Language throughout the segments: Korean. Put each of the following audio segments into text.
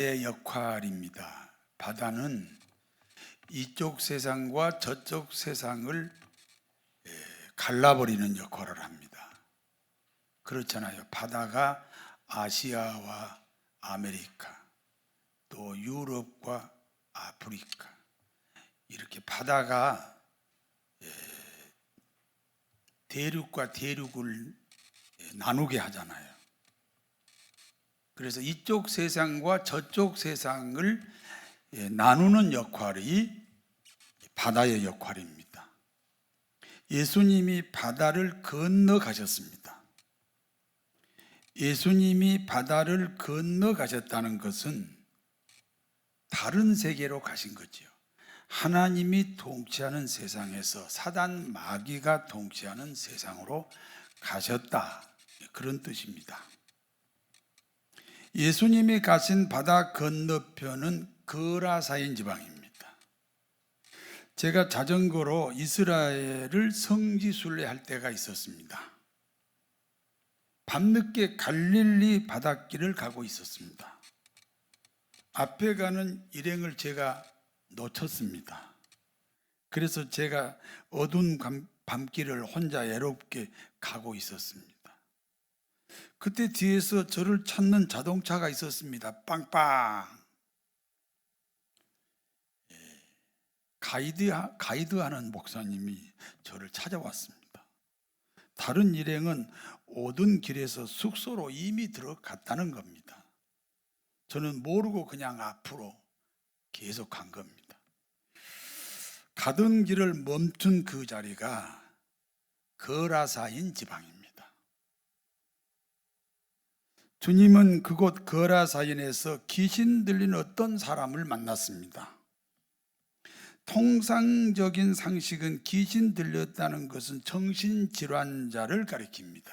의 역할입니다. 바다는 이쪽 세상과 저쪽 세상을 갈라버리는 역할을 합니다. 그렇잖아요. 바다가 아시아와 아메리카, 또 유럽과 아프리카, 이렇게 바다가 대륙과 대륙을 나누게 하잖아요. 그래서 이쪽 세상과 저쪽 세상을 나누는 역할이 바다의 역할입니다. 예수님이 바다를 건너 가셨습니다. 예수님이 바다를 건너 가셨다는 것은 다른 세계로 가신 거죠. 하나님이 통치하는 세상에서 사단 마귀가 통치하는 세상으로 가셨다, 그런 뜻입니다. 예수님이 가신 바다 건너편은 거라사인 지방입니다. 제가 자전거로 이스라엘을 성지순례할 때가 있었습니다. 밤늦게 갈릴리 바닷길을 가고 있었습니다. 앞에 가는 일행을 제가 놓쳤습니다. 그래서 제가 어두운 밤길을 혼자 외롭게 가고 있었습니다. 그때 뒤에서 저를 찾는 자동차가 있었습니다. 빵빵. 가이드하는 목사님이 저를 찾아왔습니다. 다른 일행은 오던 길에서 숙소로 이미 들어갔다는 겁니다. 저는 모르고 그냥 앞으로 계속 간 겁니다. 가던 길을 멈춘 그 자리가 거라사인 지방입니다. 주님은 그곳 거라사인에서 귀신 들린 어떤 사람을 만났습니다. 통상적인 상식은 귀신 들렸다는 것은 정신질환자를 가리킵니다.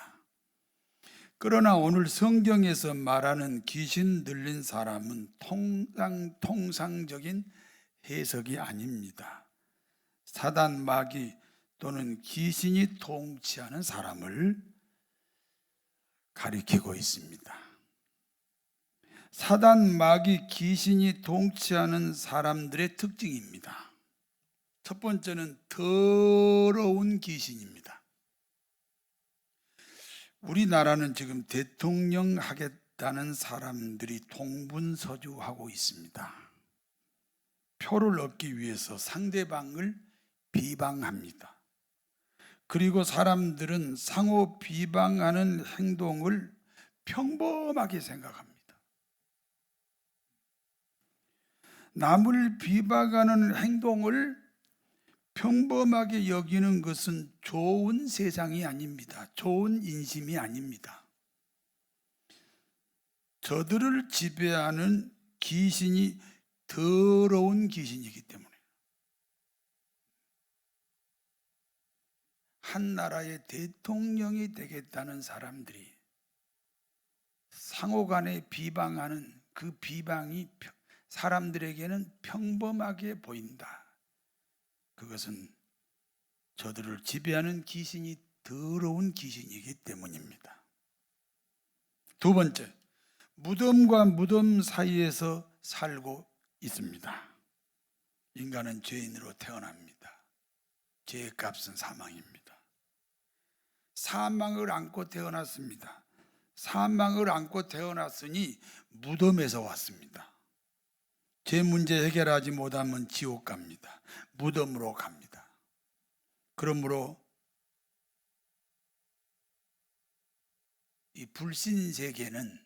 그러나 오늘 성경에서 말하는 귀신 들린 사람은 통상적인 해석이 아닙니다. 사단 마귀 또는 귀신이 통치하는 사람을 가리키고 있습니다. 사단 마귀 귀신이 통치하는 사람들의 특징입니다. 첫 번째는 더러운 귀신입니다. 우리나라는 지금 대통령 하겠다는 사람들이 동분서주하고 있습니다. 표를 얻기 위해서 상대방을 비방합니다. 그리고 사람들은 상호 비방하는 행동을 평범하게 생각합니다. 남을 비방하는 행동을 평범하게 여기는 것은 좋은 세상이 아닙니다. 좋은 인심이 아닙니다. 저들을 지배하는 귀신이 더러운 귀신이기 때문에 한 나라의 대통령이 되겠다는 사람들이 상호간에 비방하는 그 비방이 사람들에게는 평범하게 보인다. 그것은 저들을 지배하는 귀신이 더러운 귀신이기 때문입니다. 두 번째, 무덤과 무덤 사이에서 살고 있습니다. 인간은 죄인으로 태어납니다. 죄의 값은 사망입니다. 사망을 안고 태어났습니다. 사망을 안고 태어났으니 무덤에서 왔습니다. 제 문제 해결하지 못하면 지옥 갑니다. 무덤으로 갑니다. 그러므로 이 불신 세계는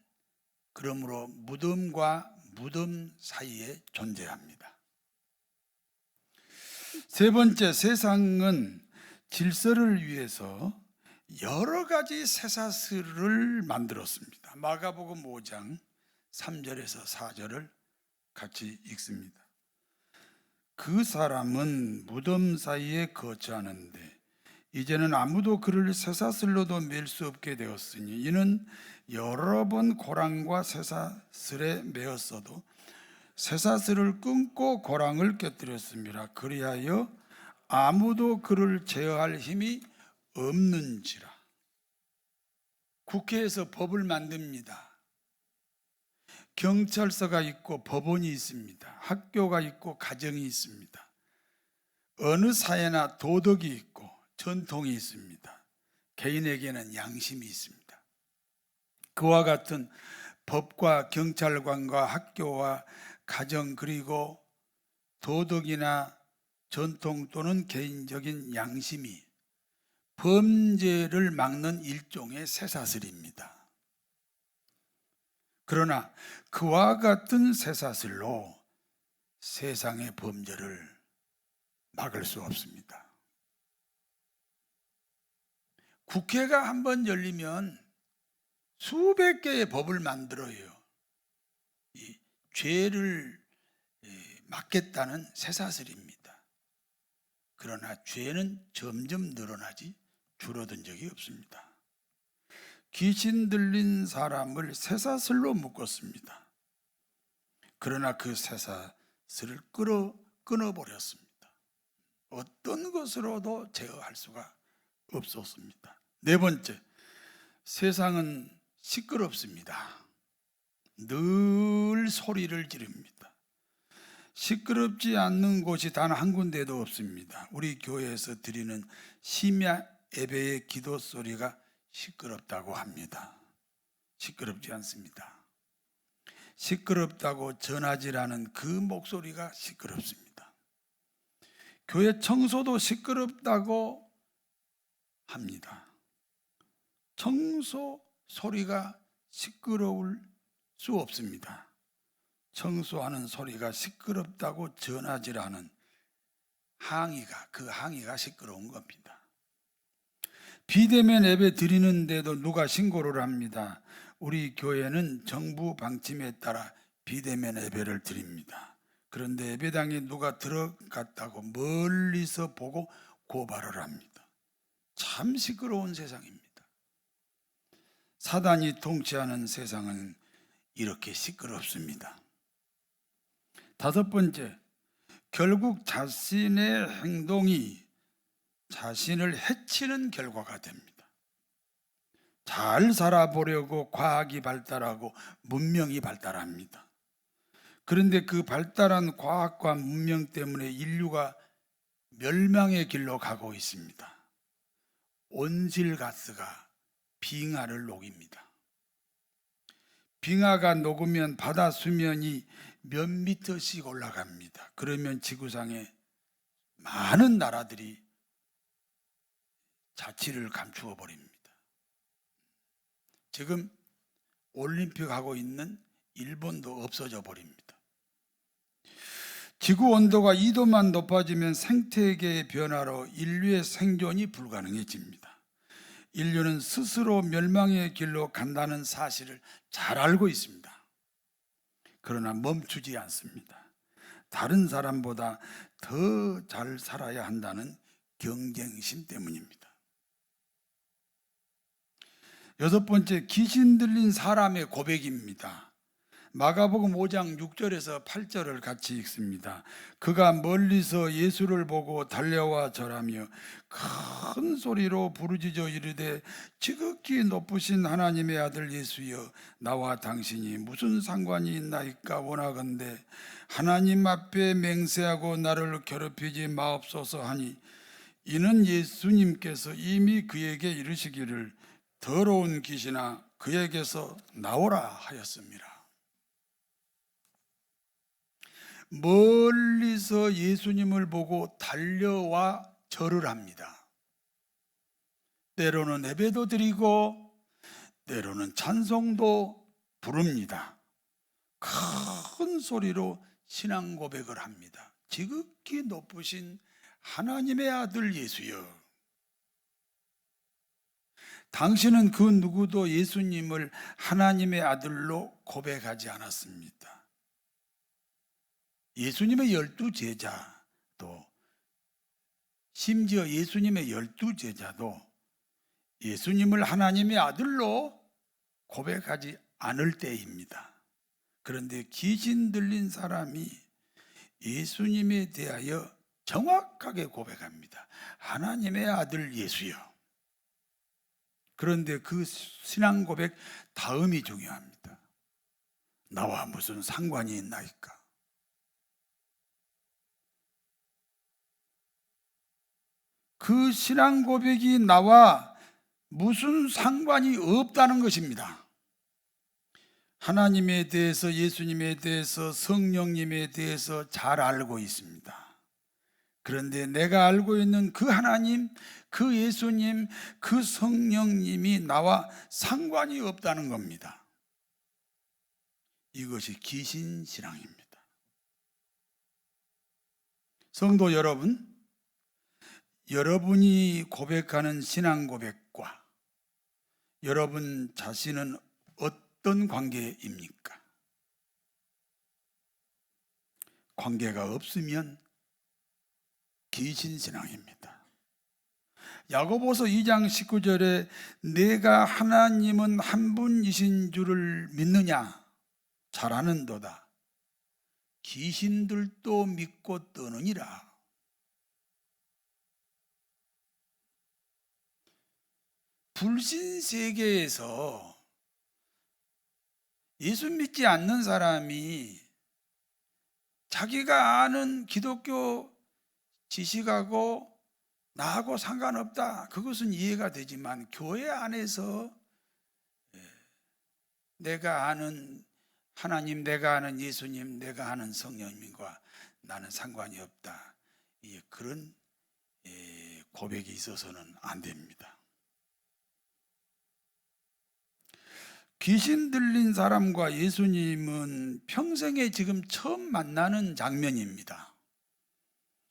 그러므로 무덤과 무덤 사이에 존재합니다. 세 번째, 세상은 질서를 위해서 여러 가지 쇠사슬을 만들었습니다. 마가복음 5장 3절에서 4절을 같이 읽습니다. 그 사람은 무덤 사이에 거처하는데 이제는 아무도 그를 쇠사슬로도 맬 수 없게 되었으니 이는 여러 번 고랑과 쇠사슬에 매었어도 쇠사슬을 끊고 고랑을 꿰뜨렸습니다. 그리하여 아무도 그를 제어할 힘이 없는지라. 국회에서 법을 만듭니다. 경찰서가 있고 법원이 있습니다. 학교가 있고 가정이 있습니다. 어느 사회나 도덕이 있고 전통이 있습니다. 개인에게는 양심이 있습니다. 그와 같은 법과 경찰관과 학교와 가정 그리고 도덕이나 전통 또는 개인적인 양심이 범죄를 막는 일종의 쇠사슬입니다. 그러나 그와 같은 쇠사슬로 세상의 범죄를 막을 수 없습니다. 국회가 한번 열리면 수백 개의 법을 만들어요. 이 죄를 막겠다는 쇠사슬입니다. 그러나 죄는 점점 늘어나지 줄어든 적이 없습니다. 귀신 들린 사람을 쇠사슬로 묶었습니다. 그러나 그 쇠사슬을 끊어버렸습니다. 어떤 것으로도 제어할 수가 없었습니다. 네 번째, 세상은 시끄럽습니다. 늘 소리를 지릅니다. 시끄럽지 않는 곳이 단 한 군데도 없습니다. 우리 교회에서 드리는 심야 예배의 기도 소리가 시끄럽다고 합니다. 시끄럽지 않습니다. 시끄럽다고 전하지라는 그 목소리가 시끄럽습니다. 교회 청소도 시끄럽다고 합니다. 청소 소리가 시끄러울 수 없습니다. 청소하는 소리가 시끄럽다고 전하지라는 그 항의가 시끄러운 겁니다. 비대면 예배 드리는데도 누가 신고를 합니다. 우리 교회는 정부 방침에 따라 비대면 예배를 드립니다. 그런데 예배당에 누가 들어갔다고 멀리서 보고 고발을 합니다. 참 시끄러운 세상입니다. 사단이 통치하는 세상은 이렇게 시끄럽습니다. 다섯 번째, 결국 자신의 행동이 자신을 해치는 결과가 됩니다. 잘 살아보려고 과학이 발달하고 문명이 발달합니다. 그런데 그 발달한 과학과 문명 때문에 인류가 멸망의 길로 가고 있습니다. 온실가스가 빙하를 녹입니다. 빙하가 녹으면 바다 수면이 몇 미터씩 올라갑니다. 그러면 지구상에 많은 나라들이 자취를 감추어 버립니다. 지금 올림픽 하고 있는 일본도 없어져 버립니다. 지구 온도가 2도만 높아지면 생태계의 변화로 인류의 생존이 불가능해집니다. 인류는 스스로 멸망의 길로 간다는 사실을 잘 알고 있습니다. 그러나 멈추지 않습니다. 다른 사람보다 더 잘 살아야 한다는 경쟁심 때문입니다. 여섯 번째, 귀신 들린 사람의 고백입니다. 마가복음 5장 6절에서 8절을 같이 읽습니다. 그가 멀리서 예수를 보고 달려와 절하며 큰 소리로 부르짖어 이르되 지극히 높으신 하나님의 아들 예수여, 나와 당신이 무슨 상관이 있나이까? 원하건대 하나님 앞에 맹세하고 나를 괴롭히지 마옵소서 하니, 이는 예수님께서 이미 그에게 이르시기를 더러운 귀신아 그에게서 나오라 하였습니다. 멀리서 예수님을 보고 달려와 절을 합니다. 때로는 예배도 드리고 때로는 찬송도 부릅니다. 큰 소리로 신앙 고백을 합니다. 지극히 높으신 하나님의 아들 예수여, 당신은 그 누구도 예수님을 하나님의 아들로 고백하지 않았습니다. 예수님의 12제자도, 심지어 예수님의 12제자도 예수님을 하나님의 아들로 고백하지 않을 때입니다. 그런데 귀신 들린 사람이 예수님에 대하여 정확하게 고백합니다. 하나님의 아들 예수여. 그런데 그 신앙 고백 다음이 중요합니다. 나와 무슨 상관이 있나이까? 그 신앙 고백이 나와 무슨 상관이 없다는 것입니다. 하나님에 대해서, 예수님에 대해서, 성령님에 대해서 잘 알고 있습니다. 그런데 내가 알고 있는 그 하나님, 그 예수님, 그 성령님이 나와 상관이 없다는 겁니다. 이것이 기신신앙입니다. 성도 여러분, 여러분이 고백하는 신앙 고백과 여러분 자신은 어떤 관계입니까? 관계가 없으면 기신신앙입니다. 야고보서 2장 19절에 내가 하나님은 한 분이신 줄을 믿느냐? 잘 아는도다. 귀신들도 믿고 떠느니라. 불신 세계에서 예수 믿지 않는 사람이 자기가 아는 기독교 지식하고 나하고 상관없다, 그것은 이해가 되지만 교회 안에서 내가 아는 하나님, 내가 아는 예수님, 내가 아는 성령님과 나는 상관이 없다, 그런 고백이 있어서는 안 됩니다. 귀신 들린 사람과 예수님은 평생에 지금 처음 만나는 장면입니다.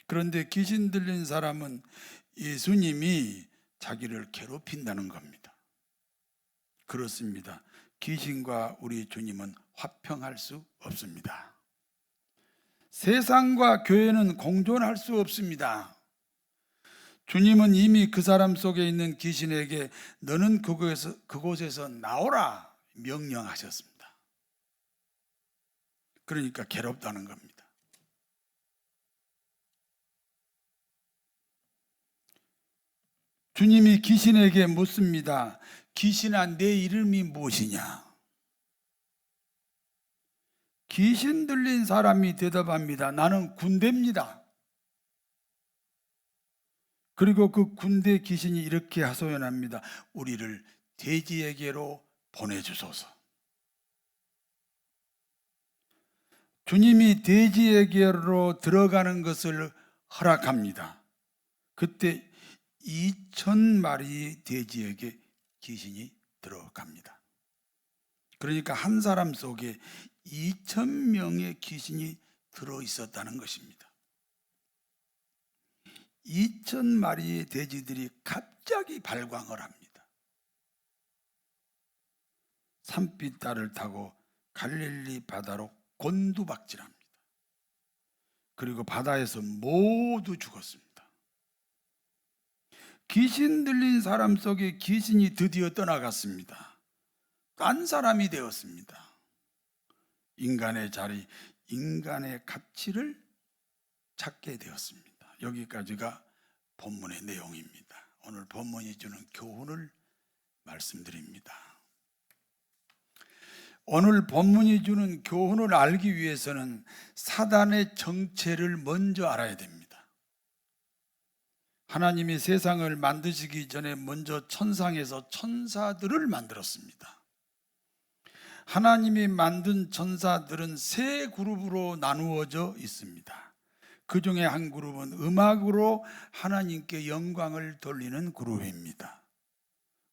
그런데 귀신 들린 사람은 예수님이 자기를 괴롭힌다는 겁니다. 그렇습니다. 귀신과 우리 주님은 화평할 수 없습니다. 세상과 교회는 공존할 수 없습니다. 주님은 이미 그 사람 속에 있는 귀신에게 너는 그곳에서 나오라 명령하셨습니다. 그러니까 괴롭다는 겁니다. 주님이 귀신에게 묻습니다. 귀신아, 내 이름이 무엇이냐? 귀신 들린 사람이 대답합니다. 나는 군대입니다. 그리고 그 군대 귀신이 이렇게 하소연합니다. 우리를 돼지에게로 보내주소서. 주님이 돼지에게로 들어가는 것을 허락합니다. 그때 2,000마리 돼지에게 귀신이 들어갑니다. 그러니까 한 사람 속에 2,000명의 귀신이 들어있었다는 것입니다. 2,000마리의 돼지들이 갑자기 발광을 합니다. 산비탈을 타고 갈릴리 바다로 곤두박질합니다. 그리고 바다에서 모두 죽었습니다. 귀신 들린 사람 속에 귀신이 드디어 떠나갔습니다. 딴 사람이 되었습니다. 인간의 자리, 인간의 가치를 찾게 되었습니다. 여기까지가 본문의 내용입니다. 오늘 본문이 주는 교훈을 말씀드립니다. 오늘 본문이 주는 교훈을 알기 위해서는 사단의 정체를 먼저 알아야 됩니다. 하나님이 세상을 만드시기 전에 먼저 천상에서 천사들을 만들었습니다. 하나님이 만든 천사들은 세 그룹으로 나누어져 있습니다. 그 중에 한 그룹은 음악으로 하나님께 영광을 돌리는 그룹입니다.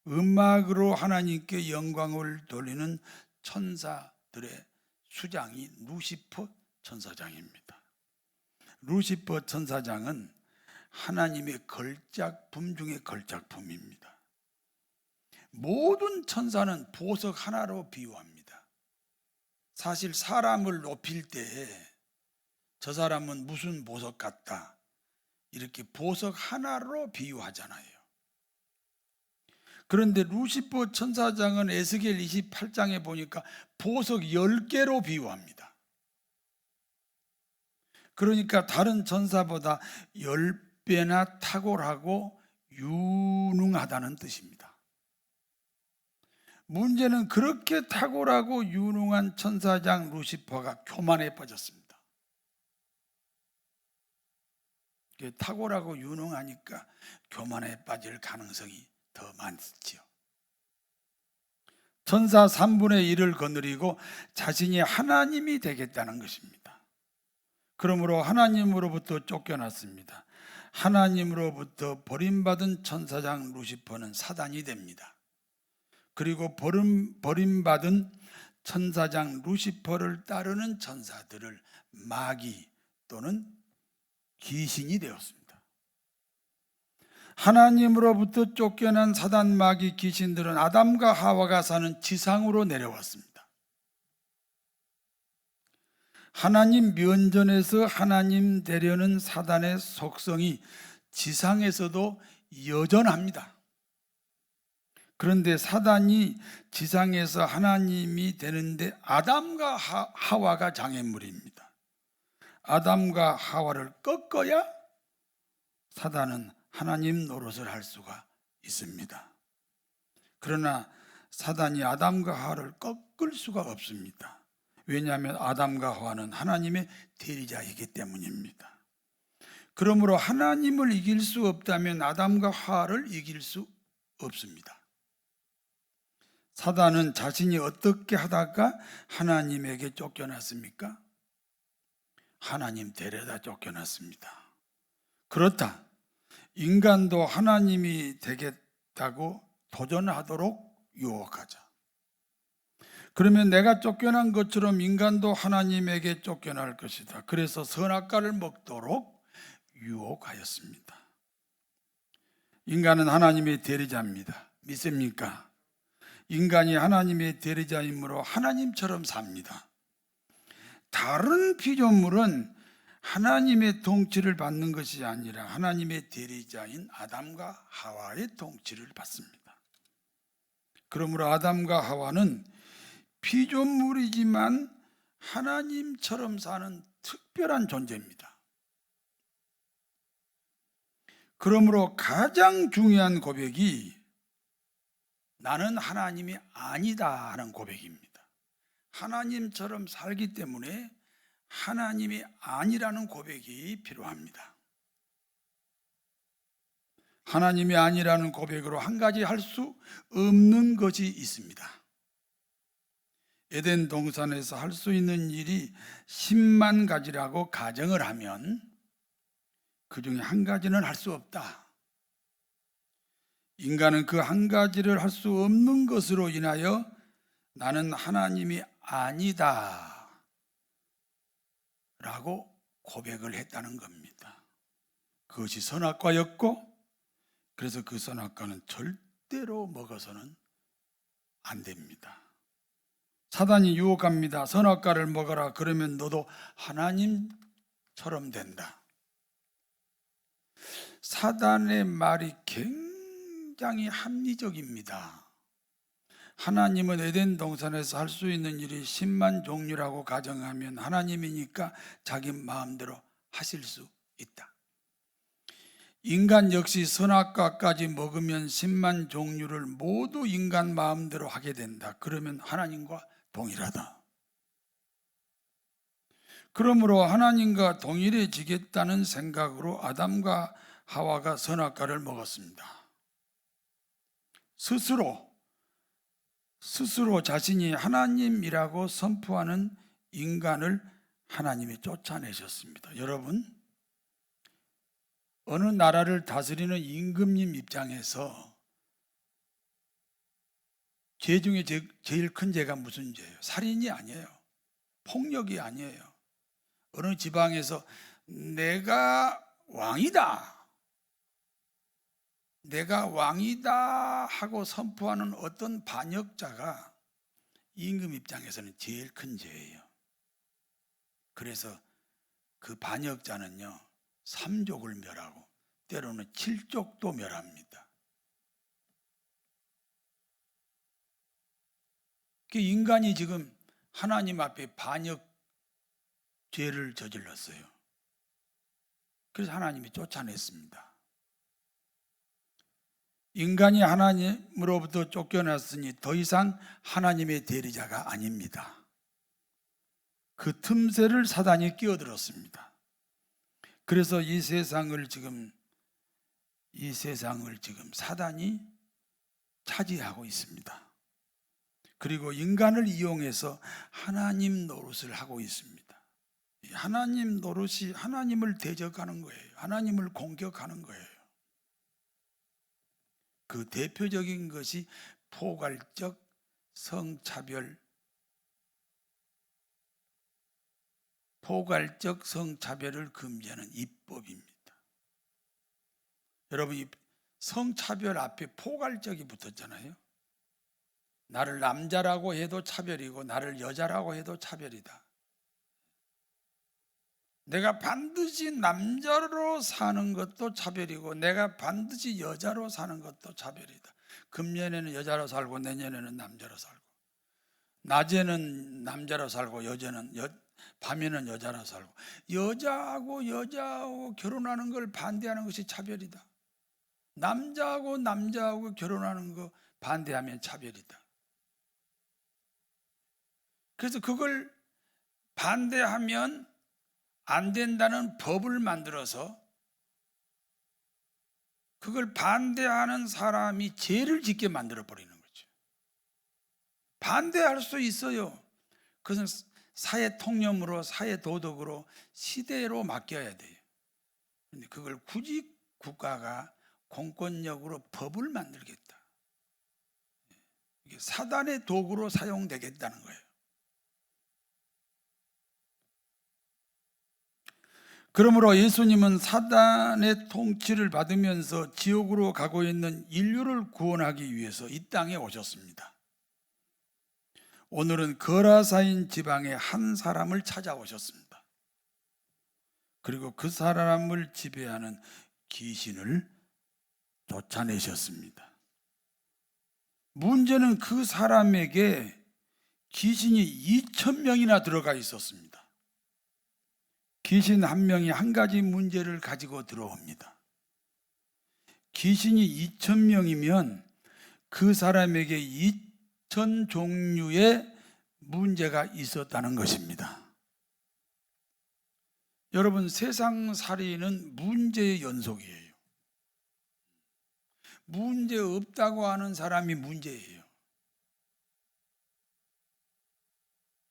음악으로 하나님께 영광을 돌리는 천사들의 수장이 루시퍼 천사장입니다. 루시퍼 천사장은 하나님의 걸작품 중에 걸작품입니다. 모든 천사는 보석 하나로 비유합니다. 사실 사람을 높일 때 저 사람은 무슨 보석 같다, 이렇게 보석 하나로 비유하잖아요. 그런데 루시퍼 천사장은 에스겔 28장에 보니까 보석 10개로 비유합니다. 그러니까 다른 천사보다 10배나 탁월하고 유능하다는 뜻입니다. 문제는 그렇게 탁월하고 유능한 천사장 루시퍼가 교만에 빠졌습니다. 탁월하고 유능하니까 교만에 빠질 가능성이 더 많지요. 천사 3분의 1을 거느리고 자신이 하나님이 되겠다는 것입니다. 그러므로 하나님으로부터 쫓겨났습니다. 하나님으로부터 버림받은 천사장 루시퍼는 사단이 됩니다. 그리고 버림받은 천사장 루시퍼를 따르는 천사들을 마귀 또는 귀신이 되었습니다. 하나님으로부터 쫓겨난 사단, 마귀, 귀신들은 아담과 하와가 사는 지상으로 내려왔습니다. 하나님 면전에서 하나님 되려는 사단의 속성이 지상에서도 여전합니다. 그런데 사단이 지상에서 하나님이 되는데 아담과 하와가 장애물입니다. 아담과 하와를 꺾어야 사단은 하나님 노릇을 할 수가 있습니다. 그러나 사단이 아담과 하와를 꺾을 수가 없습니다. 왜냐하면 아담과 하와는 하나님의 대리자이기 때문입니다. 그러므로 하나님을 이길 수 없다면 아담과 하와를 이길 수 없습니다. 사단은 자신이 어떻게 하다가 하나님에게 쫓겨났습니까? 하나님 데려다 쫓겨났습니다. 그렇다. 인간도 하나님이 되겠다고 도전하도록 유혹하자. 그러면 내가 쫓겨난 것처럼 인간도 하나님에게 쫓겨날 것이다. 그래서 선악과를 먹도록 유혹하였습니다. 인간은 하나님의 대리자입니다. 믿습니까? 인간이 하나님의 대리자이므로 하나님처럼 삽니다. 다른 피조물은 하나님의 통치를 받는 것이 아니라 하나님의 대리자인 아담과 하와의 통치를 받습니다. 그러므로 아담과 하와는 피조물이지만 하나님처럼 사는 특별한 존재입니다. 그러므로 가장 중요한 고백이 나는 하나님이 아니다 하는 고백입니다. 하나님처럼 살기 때문에 하나님이 아니라는 고백이 필요합니다. 하나님이 아니라는 고백으로 한 가지 할 수 없는 것이 있습니다. 에덴 동산에서 할 수 있는 일이 10만 가지라고 가정을 하면 그 중에 한 가지는 할 수 없다. 인간은 그 한 가지를 할 수 없는 것으로 인하여 나는 하나님이 아니다 라고 고백을 했다는 겁니다. 그것이 선악과였고, 그래서 그 선악과는 절대로 먹어서는 안 됩니다. 사단이 유혹합니다. 선악과를 먹어라. 그러면 너도 하나님처럼 된다. 사단의 말이 굉장히 합리적입니다. 하나님은 에덴 동산에서 할 수 있는 일이 10만 종류라고 가정하면 하나님이니까 자기 마음대로 하실 수 있다. 인간 역시 선악과까지 먹으면 10만 종류를 모두 인간 마음대로 하게 된다. 그러면 하나님과 동일하다. 그러므로 하나님과 동일해지겠다는 생각으로 아담과 하와가 선악과를 먹었습니다. 스스로 자신이 하나님이라고 선포하는 인간을 하나님이 쫓아내셨습니다. 여러분, 어느 나라를 다스리는 임금님 입장에서 죄 중에 제일 큰 죄가 무슨 죄예요? 살인이 아니에요. 폭력이 아니에요. 어느 지방에서 내가 왕이다 하고 선포하는 어떤 반역자가 임금 입장에서는 제일 큰 죄예요. 그래서 그 반역자는요, 3족을 멸하고 때로는 7족도 멸합니다. 그 인간이 지금 하나님 앞에 반역 죄를 저질렀어요. 그래서 하나님이 쫓아냈습니다. 인간이 하나님으로부터 쫓겨났으니 더 이상 하나님의 대리자가 아닙니다. 그 틈새를 사단이 끼어들었습니다. 그래서 이 세상을 지금 사단이 차지하고 있습니다. 그리고 인간을 이용해서 하나님 노릇을 하고 있습니다. 하나님 노릇이 하나님을 대적하는 거예요. 하나님을 공격하는 거예요. 그 대표적인 것이 포괄적 성차별을 금지하는 입법입니다. 여러분, 이 성차별 앞에 포괄적이 붙었잖아요. 나를 남자라고 해도 차별이고 나를 여자라고 해도 차별이다. 내가 반드시 남자로 사는 것도 차별이고 내가 반드시 여자로 사는 것도 차별이다. 금년에는 여자로 살고 내년에는 남자로 살고, 낮에는 남자로 살고 밤에는 여자로 살고, 여자하고 결혼하는 걸 반대하는 것이 차별이다. 남자하고 결혼하는 거 반대하면 차별이다. 그래서 그걸 반대하면 안 된다는 법을 만들어서 그걸 반대하는 사람이 죄를 짓게 만들어 버리는 거죠. 반대할 수 있어요. 그것은 사회 통념으로, 사회 도덕으로, 시대로 맡겨야 돼요. 그런데 그걸 굳이 국가가 공권력으로 법을 만들겠다. 이게 사단의 도구로 사용되겠다는 거예요. 그러므로 예수님은 사단의 통치를 받으면서 지옥으로 가고 있는 인류를 구원하기 위해서 이 땅에 오셨습니다. 오늘은 거라사인 지방의 한 사람을 찾아오셨습니다. 그리고 그 사람을 지배하는 귀신을 쫓아내셨습니다. 문제는 그 사람에게 귀신이 2,000명이나 들어가 있었습니다. 귀신 한 명이 한 가지 문제를 가지고 들어옵니다. 귀신이 2,000명이면 그 사람에게 2,000종류의 문제가 있었다는 것입니다. 여러분, 세상살이는 문제의 연속이에요. 문제 없다고 하는 사람이 문제예요.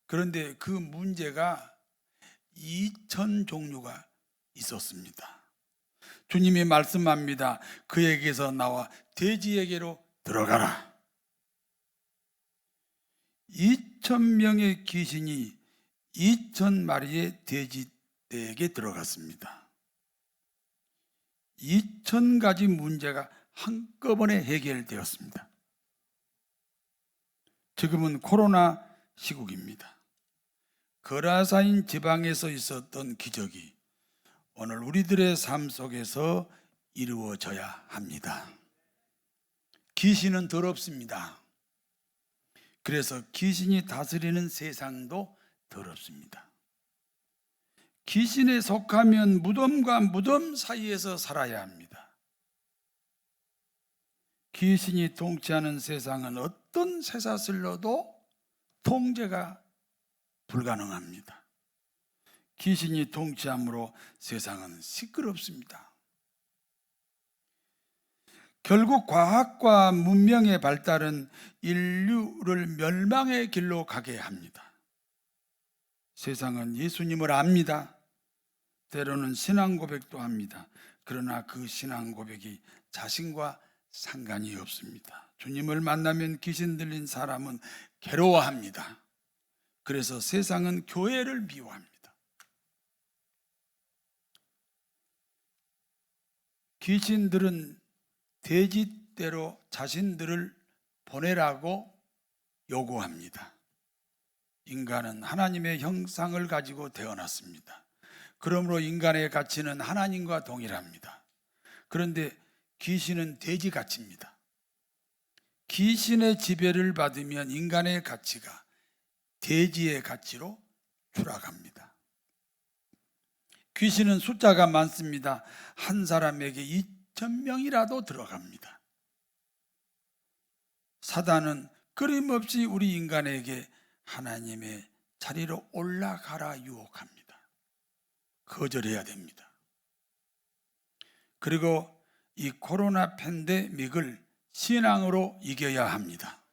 그런데 그 문제가 2,000종류가 있었습니다. 주님이 말씀합니다. 그에게서 나와 돼지에게로 들어가라. 2,000명의 귀신이 2,000마리의 돼지떼에게 들어갔습니다. 2,000가지 문제가 한꺼번에 해결되었습니다. 지금은 코로나 시국입니다. 거라사인 지방에서 있었던 기적이 오늘 우리들의 삶 속에서 이루어져야 합니다. 귀신은 더럽습니다. 그래서 귀신이 다스리는 세상도 더럽습니다. 귀신에 속하면 무덤과 무덤 사이에서 살아야 합니다. 귀신이 통치하는 세상은 어떤 쇠사슬로도 통제가 불가능합니다. 귀신이 통치함으로 세상은 시끄럽습니다. 결국 과학과 문명의 발달은 인류를 멸망의 길로 가게 합니다. 세상은 예수님을 압니다. 때로는 신앙 고백도 합니다. 그러나 그 신앙 고백이 자신과 상관이 없습니다. 주님을 만나면 귀신 들린 사람은 괴로워합니다. 그래서 세상은 교회를 미워합니다. 귀신들은 돼지떼로 자신들을 보내라고 요구합니다. 인간은 하나님의 형상을 가지고 태어났습니다. 그러므로 인간의 가치는 하나님과 동일합니다. 그런데 귀신은 돼지 가치입니다. 귀신의 지배를 받으면 인간의 가치가 돼지의 가치로 추락합니다. 귀신은 숫자가 많습니다. 한 사람에게 2,000명이라도 들어갑니다. 사단은 끊임없이 우리 인간에게 하나님의 자리로 올라가라 유혹합니다. 거절해야 됩니다. 그리고 이 코로나 팬데믹을 신앙으로 이겨야 합니다.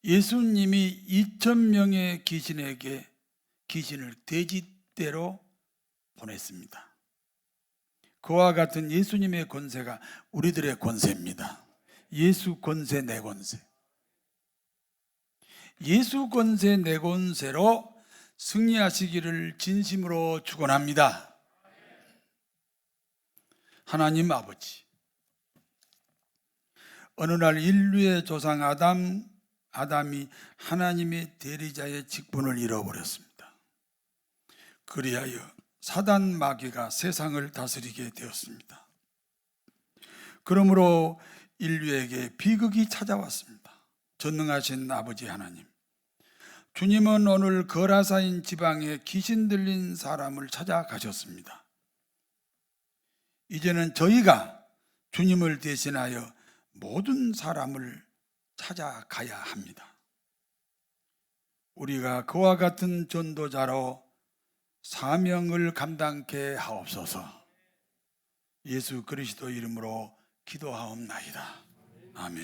예수님이 2,000명의 귀신에게 귀신을 돼지떼로 보냈습니다. 그와 같은 예수님의 권세가 우리들의 권세입니다. 예수 권세 내 권세. 예수 권세 내 권세로 승리하시기를 진심으로 축원합니다. 하나님 아버지, 어느 날 인류의 조상 아담이 하나님의 대리자의 직분을 잃어버렸습니다. 그리하여 사단 마귀가 세상을 다스리게 되었습니다. 그러므로 인류에게 비극이 찾아왔습니다. 전능하신 아버지 하나님, 주님은 오늘 거라사인 지방에 귀신 들린 사람을 찾아가셨습니다. 이제는 저희가 주님을 대신하여 모든 사람을 찾아가야 합니다. 우리가 그와 같은 전도자로 사명을 감당케 하옵소서. 예수 그리스도 이름으로 기도하옵나이다. 아멘.